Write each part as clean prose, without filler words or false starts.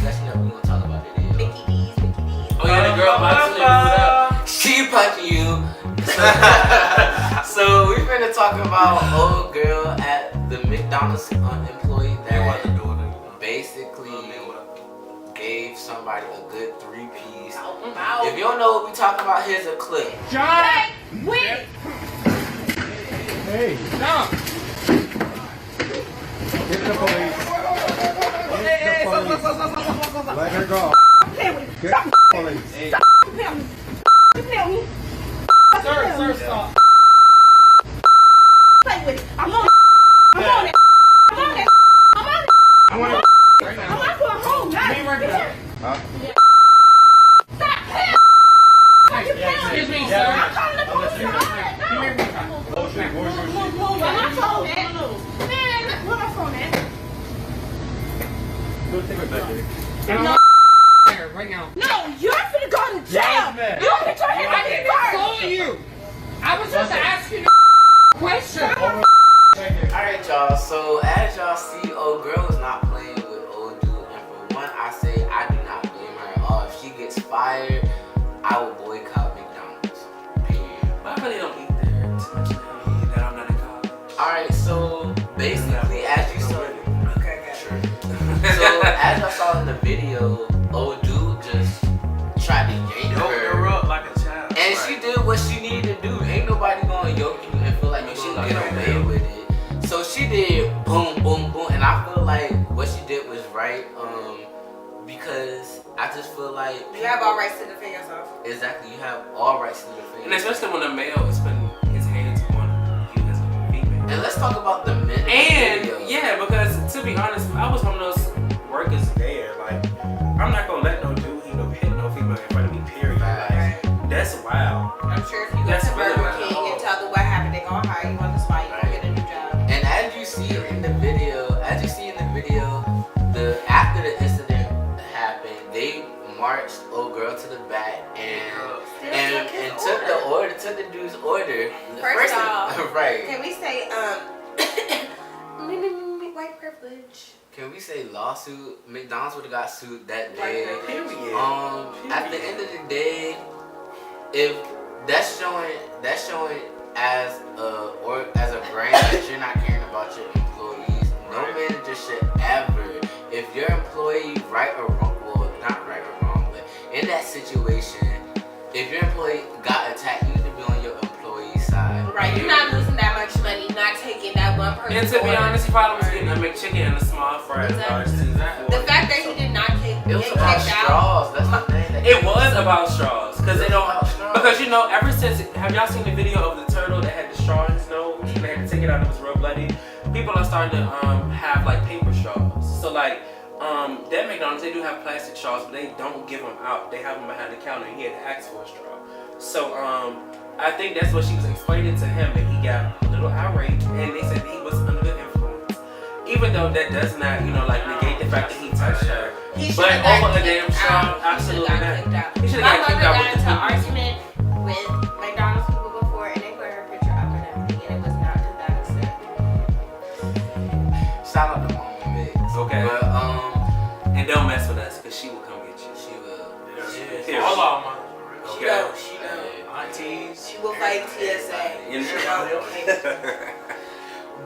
discussion that we gonna talk about today. Mickey D's. Oh yeah, the girl punching you. What up? She punching you. So we finna talk about old girl at the McDonald's employee that basically gave somebody a good 3-piece. If you don't know what we talking about, here's a clip. John! Wait! Hey! Stop! Get the police. Get the police. Let her go. Get the police. Hey. Sir, stop. Play with it. I'm on it. I'm on it. I'm on it. I'm on it. I want it right now. I'm not going home. Give me right now. Huh? Stop. Excuse me, sir. I'm calling the police. Where my phone at? Man, where my phone at? Go take it back here. No. Right now. No, you're finna go to jail. Jasmine. You don't get your hands on me first. Calling you. I was just asking a question. Alright y'all, so as y'all see, old girl is not playing with old dude, and for one, I say I do not blame her at all. If she gets fired, I will boycott McDonald's. Period. I really don't eat there too much now that I'm not in college. Alright, so basically, as you saw, Okay, sure. So as y'all saw in the video, old dude just tried to yank her, up like a child. and she did what she needed to do. Ain't nobody gonna yoke you and feel like you gonna get away with it. So she did boom, boom, boom, and I feel like what she did was right. Because I just feel like You have all rights to defend yourself. Exactly, you have all rights to defend. And especially when a male is putting his hands on you as a female. And let's talk about the men. And video. yeah, because to be honest, I was one of those workers there. Like, I'm not gonna let no dude hit no female in front of me. Period. Like, that's wild. I'm sure if you go That's to really Burger wild. King and tell them what happened, they're gonna hire you on the spot. You gonna get a new job. And as you see in the video, the after the incident happened, they marched old girl to the back and took the dude's order. First off, right. can we say white privilege? Can we say lawsuit? McDonald's would have got sued that day. Period. At the end of the day, if that's showing as a brand that you're not caring about your employees. No manager should ever, if your employee right or wrong, well not right or wrong, but in that situation, if your employee got attacked, you need to be on your employee's side. Right, you're not losing that much money, not taking that one person. And to be honest, he probably was getting a McChicken and a small fries. The fact that he did not It was get about kicked out. straws. That's the thing. It was about straws, because they don't. About straws. Because you know, ever since, have y'all seen the video of the turtle that had the straw in his nose and they had to take it out and it was real bloody? People are starting to have like paper straws. So like that McDonald's, they do have plastic straws, but they don't give them out. They have them behind the counter, and he had to ask for a straw. So I think that's what she was explaining to him, and he got a little irate, and they said he was under the influence. Even though that does not, like negate the fact that he touched her. But over a damn straw, absolutely not. He should have got kicked out with the an argument with McDonald's people before, and they put her picture up and everything, and it was not to that extent. Shout out to Mama Mix. Okay. But And don't mess with us, because she will come get you. she will. Here. All our moms. She know, she know. Aunties. She will fight TSA. You know? She know.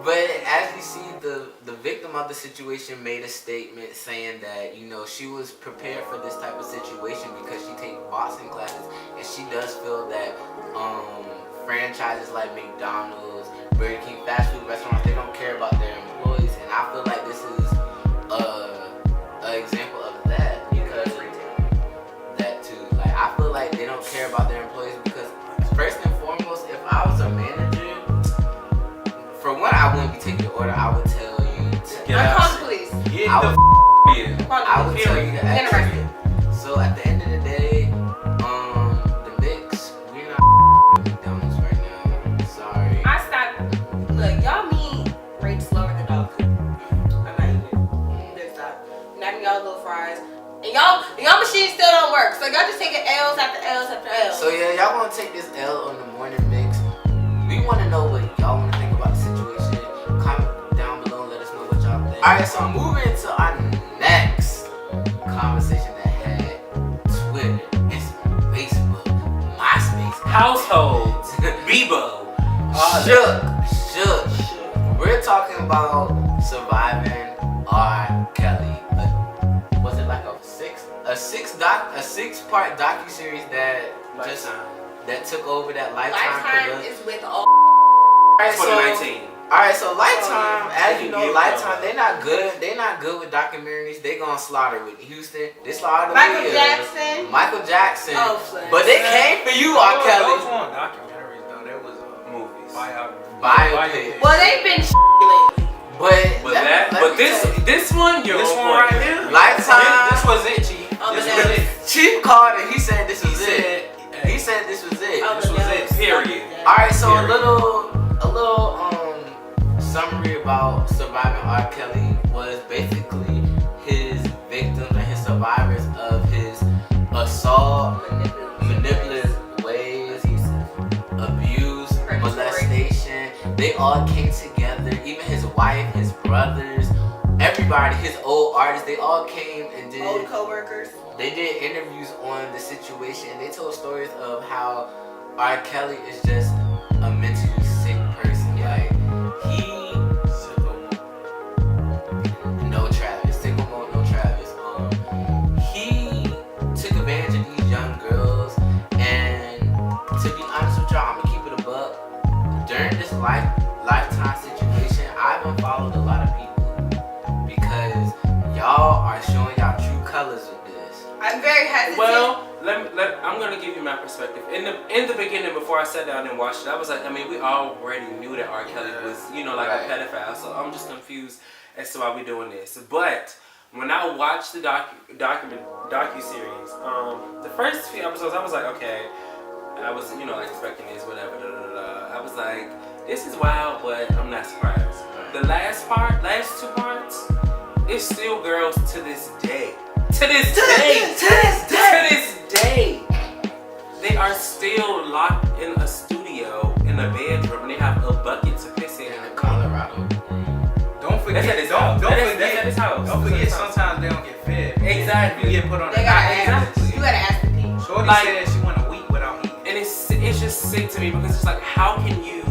But as you see, the victim of the situation made a statement saying that, she was prepared for this type of situation because she takes boxing classes, and she does feel that franchises like McDonald's, Burger King, fast food restaurants, they don't care about their employees, and I feel like this is an example of that, because that too. Like, I feel like they don't care about their employees because first and foremost, if I was a manager, for one, I wouldn't be taking your order. I would tell you to Get out. Call the police. Get I the would, here. I would tell you to Get act. arrested. So at the end of the day, the mix, we're not McDonald's right now. Sorry. I stopped. Look, y'all mean rate slower than dog food. I'm not even. Just stop. Not y'all little fries. And y'all machines still don't work. So y'all just taking L's after L's after L's. So yeah, y'all want to take this L on the morning mix. We want to know what y'all want to think about the situation. Comment down below and let us know what y'all think. Alright, so moving into our next conversation that had Twitter, Facebook, MySpace, Households, Bebo. Shook. We're talking about surviving R. Kelly. Was it like a six-part docu-series that that took over that Lifetime Lifetime is with all. Alright, 2019. Alright, so Lifetime, as you know, Lifetime, they not good. They not good with documentaries. They gonna slaughter Whitney Houston. They slaughter Michael Jackson. Michael Jackson. Oh, Flint. But they came for you, R. Kelly. Those weren't documentaries though. That was Movies. Biopic. Well, they've been lately. But this one right here. Lifetime. This was it, Chief. This was it. Chief called and he said this was it. He said this was it. This was it. Period. All right, so a little summary about surviving R. Kelly was basically his victims and his survivors of his assault, manipulative ways, abuse, molestation. They all came together. Even his wife, his brothers, everybody, his old artists, they all came and did. Old co-workers. They did interviews on the situation. They told stories of how R. Kelly is just a mentally sick person. Like no Travis. He took advantage of these young girls, and to be honest with y'all, I'm gonna keep it a buck. During this lifetime situation, I've unfollowed a lot of people because y'all are showing y'all true colors with this. I'm very hesitant. Well, I'm gonna give you my perspective. In the beginning, before I sat down and watched it, I was like, I mean, we already knew that R. Kelly was, like a pedophile. So I'm just confused as to why we're doing this. But when I watched the docu-series, the first few episodes, I was like, okay, I was, like expecting this, whatever. I was like, this is wild, but I'm not surprised. The last two parts, it's still girls to this day. To this day, they are still locked in a studio in a bedroom and they have a bucket to piss in Colorado. Don't forget. That's at his house. Don't forget. Sometimes they don't get fed. Exactly. You get put on. They gotta ask. You gotta ask the people. Shorty said she went a week without eating. And it's just sick to me because it's like, how can you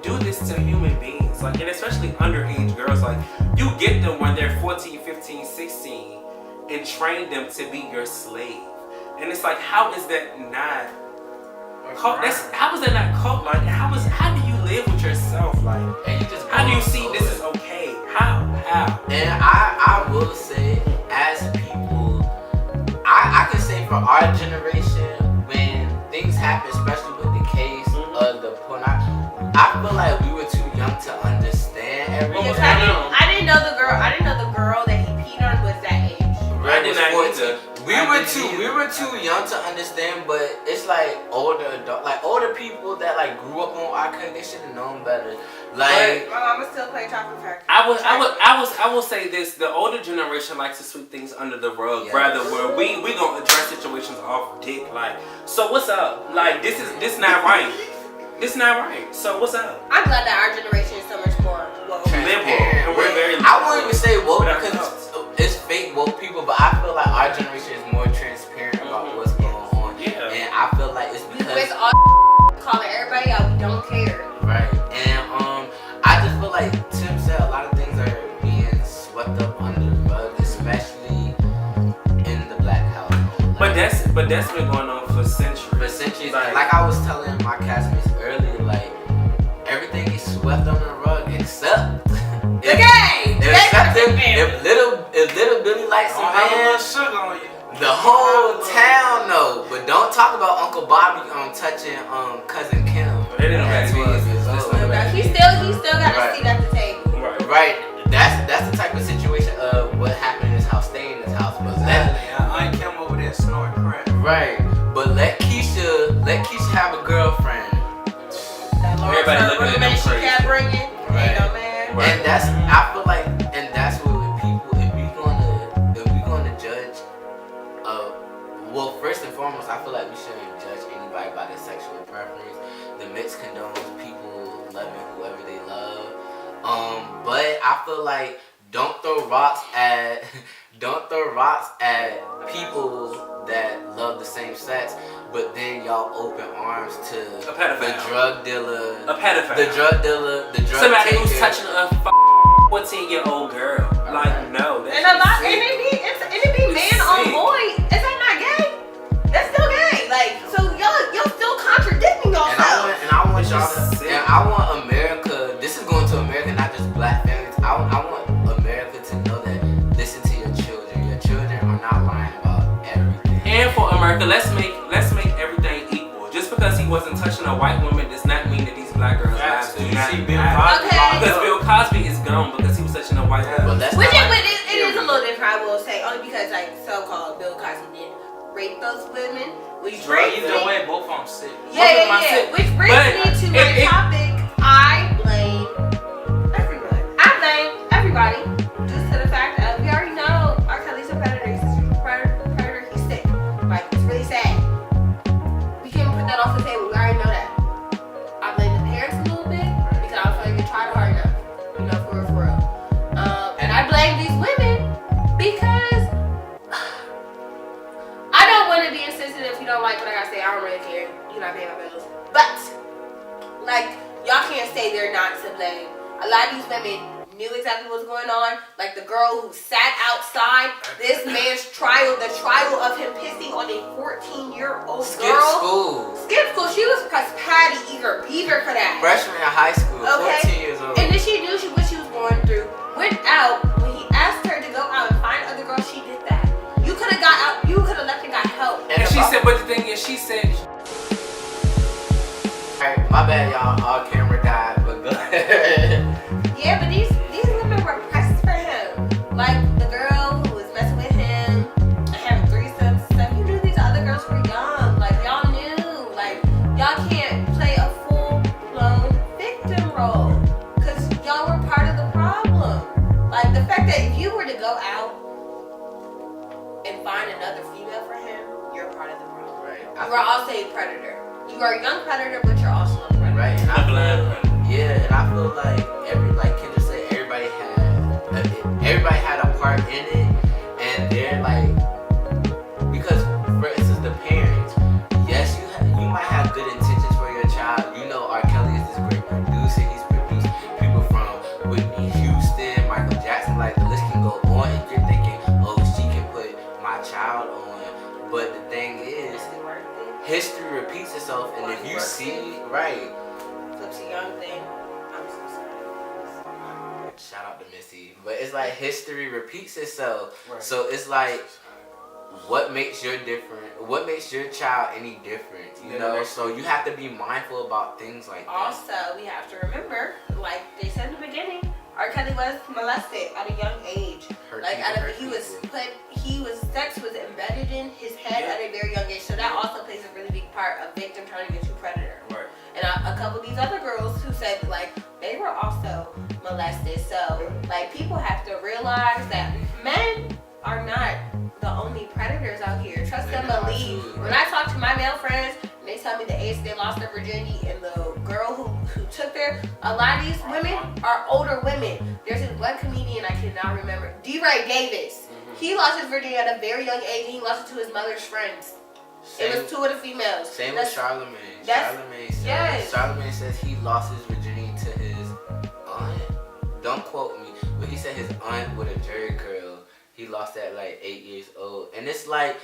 do this to human beings? Like, and especially underage girls. Like, you get them when they're 14, 15, 16 and train them to be your slave. And it's like, how is that not cult? How is that not cult? Like, how do you live with yourself? Like, And you just how do you see this is okay? How? And I will say, as people, I can say for our generation, when things happen, especially with the case of the porn, I feel like we were too young to understand everything. Yes, I didn't know the girl that he peed on was that age. I did not either. We were too young to understand, but it's like older people that like grew up on R. Kelly, they should have known better. Like, my mama still play Chocolate Factory. I will say this: the older generation likes to sweep things under the rug, rather where we gonna address situations off dick. Like, so what's up? Like, this not right. This not right. So what's up? I'm glad that our generation is so much more woke. Liberal, and we're very. I wouldn't even say woke because it's fake woke people, but I feel like our generation is more transparent about what's going on. Yeah. And I feel like it's because With all calling everybody out, we don't care. right. And I just feel like Tim said a lot of things are being swept up under the rug, especially in the black household. But that's been going on for centuries. For centuries. Like I was telling my classmates earlier, like everything is swept under the rug except The game! if little Billy likes some man, sugar on you. the whole town know. But don't talk about Uncle Bobby touching cousin Kim. They didn't know at that 12 years was. old. He still got a seat at the table. Right. That's the type of situation of what happened in his house. Stay in his house, but I ain't come over there snorting crack. right. But let Keisha have a girlfriend. Everybody looking at them she crazy. kept bringing. Right. Ain't no man. Right. And I feel like, and that's what with people, if we gonna judge, well, first and foremost, I feel like we shouldn't judge anybody by their sexual preference. The mixed condones people loving whoever they love. But I feel like don't throw rocks at don't throw rocks at people that love the same sex, but then y'all open arms to A pedophile. the drug dealer, A pedophile. the drug dealer, the drug Somebody taker. who's touching a 14-year-old girl. Like, no. And a lot, and it be man on boy. Is that not gay? That's still gay. Like, so y'all still contradicting yourselves. And I want y'all to, and I want America, this is going to America, not just black families. I want America to know that listen to your children. Your children are not lying about everything. And for America, let's make everything equal. Just because he wasn't touching a white woman does not mean that these black girls' lives do not matter. Okay. Because Bill Cosby is gone because he was touching a white woman. But that's Which not it is a little different, I will say, only because like so-called Bill Cosby did rape those women, which brings me. Either way, both of them sick. Yeah. Which brings me to my topic. I blame everyone. I blame everybody just to the fact that we already know R.Kelly's a predator. He's a predator. He's sick. Like, it's really sad. We can't put that off the table. We already know that. I blame the parents a little bit because I don't feel like they tried hard enough. You know, for real. And I blame these women because I don't want to be insensitive. If you don't like what I gotta say, I don't really care. You're not paying my bills. But, like, y'all can't say they're not to blame. A lot of these women knew exactly what was going on. Like the girl who sat outside this man's trial, the trial of him pissing on a 14-year-old girl. Skipped school. She was press Patty Eager Beaver for that. freshman in high school, Okay. 14 years old. And then she knew what she was going through. Went out. When he asked her to go out and find other girls, she did that. You could have got out. You could have left and got help. And she said, but the thing is, she said. Alright, my bad, y'all. All camera died, but go ahead. Yeah, but these women were pressed for him. Like the girl who was messing with him and having threesomes and stuff. You knew these other girls were young. Like y'all knew. Like y'all can't play a full-blown victim role because y'all were part of the problem. Like the fact that if you were to go out and find another female for him, you're part of the problem. Right. You are also a predator. You are a young predator, but you're also a predator. Right. And A blind I feel, yeah, and I feel like like Kendra said, everybody had a part in it, and they're like, because for instance, the parents, yes, you might have good intentions for your child. You know, R.Kelly is this great producer. He's produced people from Whitney Houston, Michael Jackson. Like the list can go on, and you're thinking, oh, she can put my child on. But the thing is, history repeats itself, and if you see, right. Flips a young thing. I'm so sorry. Shout out to Missy. But it's like history repeats itself. Right. So it's like, what makes your child any different? You know? So you have to be mindful about things like that. Also, we have to remember, like they said in the beginning, R.Kelly was molested at a young age. Sex was embedded in his head at a very young age. So that also plays a really big part of victim turning into predator. Right. And a couple of these other girls who said like they were also molested. So like people have to realize that men are not the only predators out here. Trust and believe. When I talk to my male friends, and they tell me the age they lost their virginity and the girl who took their, a lot of these women are older women. There's this one comedian I cannot remember, D-Ray Davis. He lost his virginity at a very young age and he lost it to his mother's friends. It was two of the females. Same with Charlemagne. Yes. Charlemagne says he lost his virginity to his aunt. Don't quote me, but he said his aunt with a jerry curl. He lost at like 8 years old, and it's like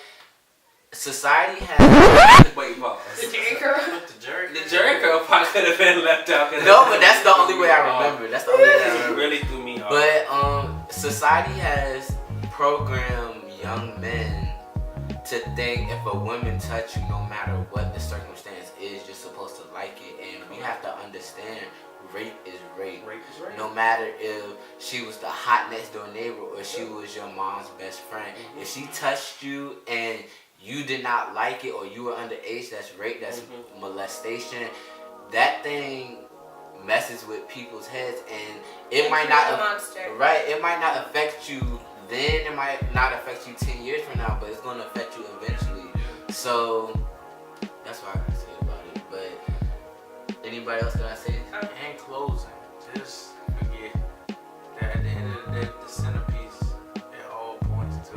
society has. Wait, pause. The jerry curl. The jerry curl part could have been left out. No, but that's the only way I remember. That's the only way I It remember. really threw me off. But society has programmed young men to think if a woman touch you, no matter what the circumstance is, you're supposed to like it. And we have to understand, rape is rape. Rape is rape. No matter if she was the hot next door neighbor or she was your mom's best friend. If she touched you and you did not like it or you were underage, that's rape, that's molestation. That thing messes with people's heads, and it might not it might not affect you then, it might not affect you 10 years from now, but it's going to affect you eventually. So that's what I gotta say about it. But anybody else gotta say? In closing, just forget that at the end of the day, the centerpiece, it all points to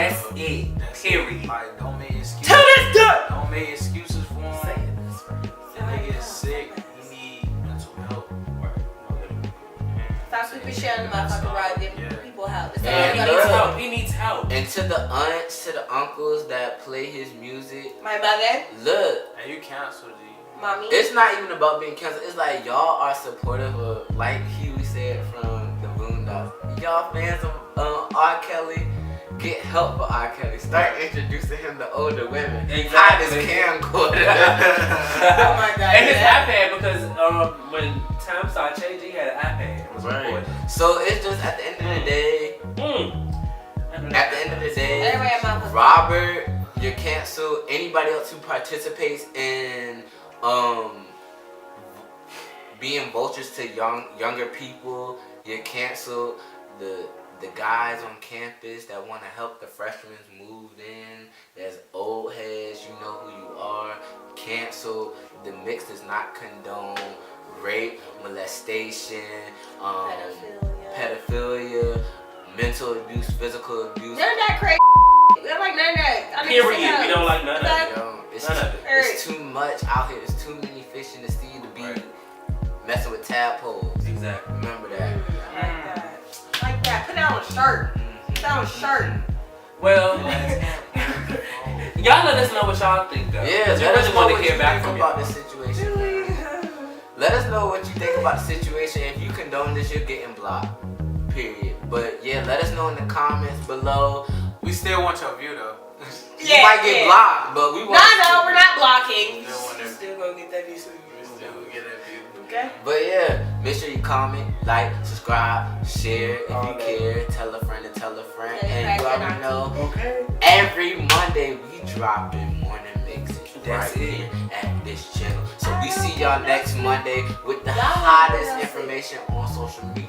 That's it. That's Period. It. Like, don't make excuses. Till this done. Don't make excuses for him. Say it. That's right. If nigga is sick, he need mental help. Stop sweeping shit on the motherfucking rug, giving people help. It's And like, He you needs gotta- help. He needs help. And to the aunts, to the uncles that play his music, My mother, look, And you canceled G. mommy. it's not even about being canceled. It's like y'all are supportive of, like Huey said from the Boondocks. Y'all fans of R.Kelly, get help for R.Kelly. Start introducing him to older women. Exactly. Hide his camcorder. Oh my god. And his yeah. iPad, because when time started changing, he had an iPad. It was recording. So it's just at the end of the day, at the end of the day, Everybody had my Robert, you're canceled. Anybody else who participates in being vultures to younger people, you're canceled. The guys on campus that want to help the freshmen move in, there's old heads, you know who you are, cancel. The mix does not condone rape, molestation, pedophilia, mental abuse, physical abuse. None of that crazy. We don't like none of that. I mean, Period. We don't like none of it. Yo, it's, None of it. it's too much out here. There's too many fish in the sea to be messing with tadpoles. Exactly. Remember that. Like that. Put down a shirt. Put down a shirt. Well, y'all let us know what y'all think, though. Yeah, We let us really know want what to you hear back think from about y'all. this situation. Let us know what you think about the situation. If you condone this, you're getting blocked. Period. But yeah, let us know in the comments below. We still want your view though. You might get blocked, but we want. No, we're not blocking. Still want that view. Still gonna get that view. We still get that view. Okay. But yeah, make sure you comment, like, subscribe, share if you care, tell a friend and tell a friend. And you already know, Okay. every Monday we dropping morning mixes That's right it. here at this channel. So we see y'all next Monday with the Y'all hottest know information on social media.